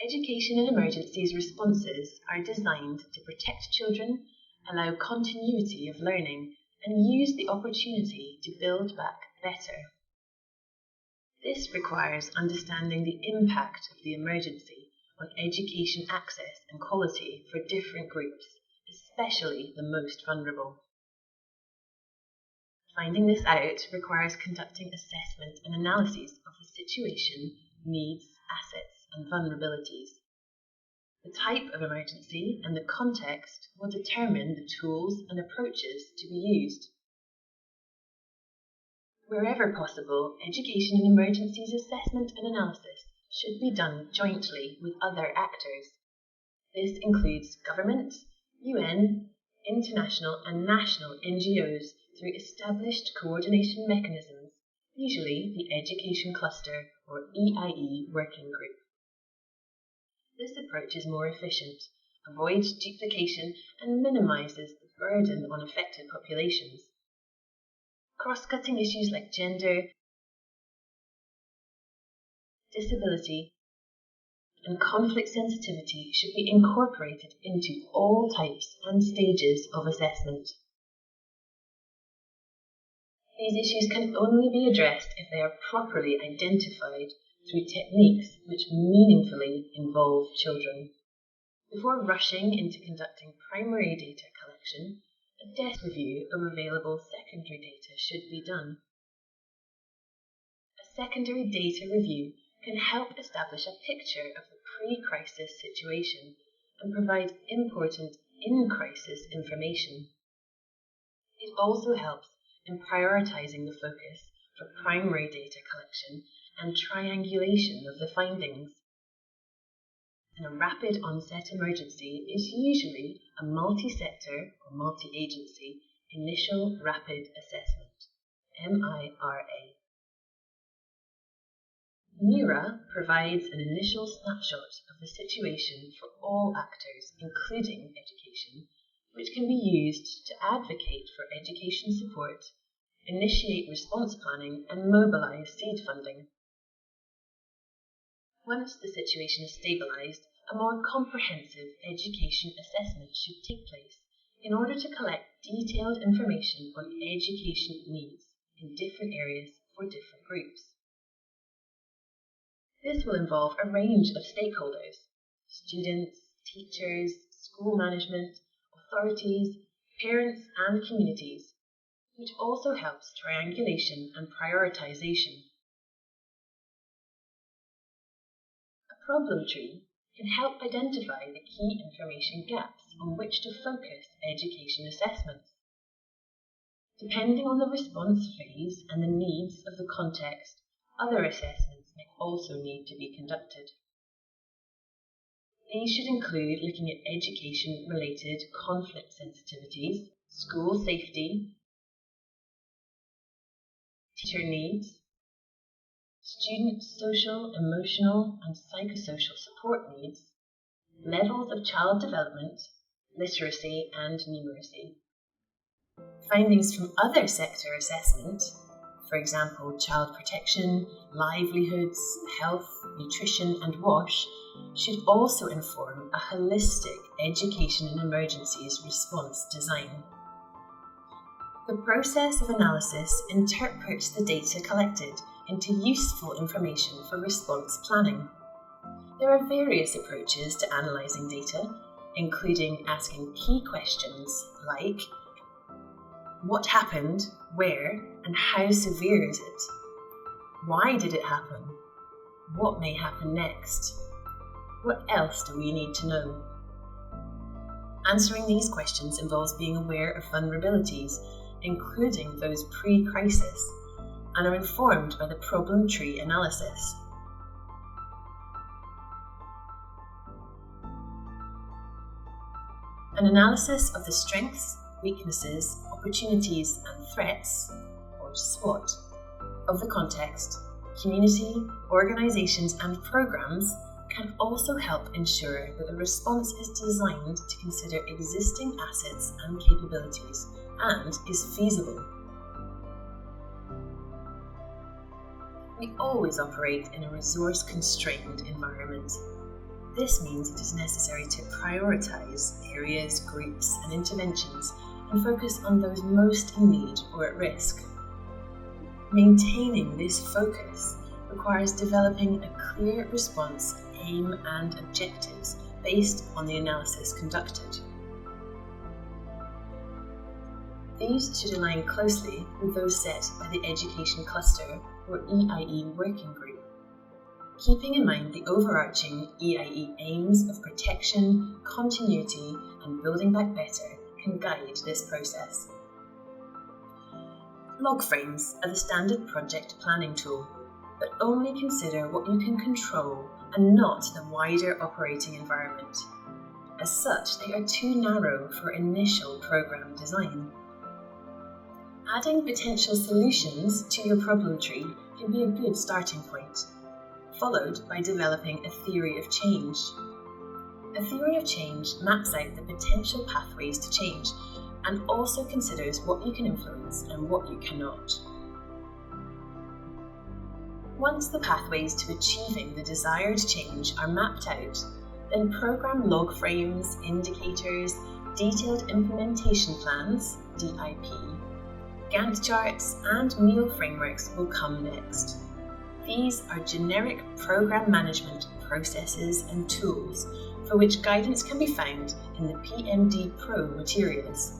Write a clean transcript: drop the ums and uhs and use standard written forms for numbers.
Education in emergencies responses are designed to protect children, allow continuity of learning, and use the opportunity to build back better. This requires understanding the impact of the emergency on education access and quality for different groups, especially the most vulnerable. Finding this out requires conducting assessment and analyses of the situation, needs, assets, and vulnerabilities. The type of emergency and the context will determine the tools and approaches to be used. Wherever possible, education in emergencies assessment and analysis should be done jointly with other actors. This includes government, UN, international and national NGOs through established coordination mechanisms, usually the Education Cluster or EIE Working Group. This approach is more efficient, avoids duplication and minimises the burden on affected populations. Cross-cutting issues like gender, disability, and conflict sensitivity should be incorporated into all types and stages of assessment. These issues can only be addressed if they are properly identified through techniques which meaningfully involve children. Before rushing into conducting primary data collection, a depth review of available secondary data should be done. A secondary data review can help establish a picture of the pre-crisis situation and provide important in-crisis information. It also helps in prioritising the focus for primary data collection and triangulation of the findings. In a rapid onset emergency is usually a multi-sector or multi-agency initial rapid assessment, MIRA. MIRA provides an initial snapshot of the situation for all actors, including education, which can be used to advocate for education support, initiate response planning, and mobilise seed funding. Once the situation is stabilised, a more comprehensive education assessment should take place in order to collect detailed information on education needs in different areas for different groups. This will involve a range of stakeholders: students, teachers, school management, authorities, parents and communities, which also helps triangulation and prioritisation. A problem tree can help identify the key information gaps on which to focus education assessments. Depending on the response phase and the needs of the context, other assessments may also need to be conducted. These should include looking at education-related conflict sensitivities, school safety, teacher needs, student social, emotional and psychosocial support needs, levels of child development, literacy and numeracy. Findings from other sector assessment, for example child protection, livelihoods, health, nutrition and WASH, should also inform a holistic education in emergencies response design. The process of analysis interprets the data collected into useful information for response planning. There are various approaches to analysing data, including asking key questions like: what happened, where, and how severe is it? Why did it happen? What may happen next? What else do we need to know? Answering these questions involves being aware of vulnerabilities, including those pre-crisis, and are informed by the problem tree analysis. An analysis of the strengths, weaknesses, opportunities and threats, or SWOT, of the context, community, organisations and programmes can also help ensure that the response is designed to consider existing assets and capabilities and is feasible. We always operate in a resource-constrained environment. This means it is necessary to prioritise areas, groups and interventions and focus on those most in need or at risk. Maintaining this focus requires developing a clear response, aim and objectives based on the analysis conducted. These should align closely with those set by the Education Cluster or EIE Working Group, keeping in mind the overarching EIE aims of protection, continuity and building back better can guide this process. Log frames are the standard project planning tool, but only consider what you can control and not the wider operating environment. As such, they are too narrow for initial program design. Adding potential solutions to your problem tree can be a good starting point, followed by developing a theory of change. A theory of change maps out the potential pathways to change and also considers what you can influence and what you cannot. Once the pathways to achieving the desired change are mapped out, then program log frames, indicators, detailed implementation plans, DIP, Gantt charts and meal frameworks will come next. These are generic program management processes and tools for which guidance can be found in the PMD Pro materials.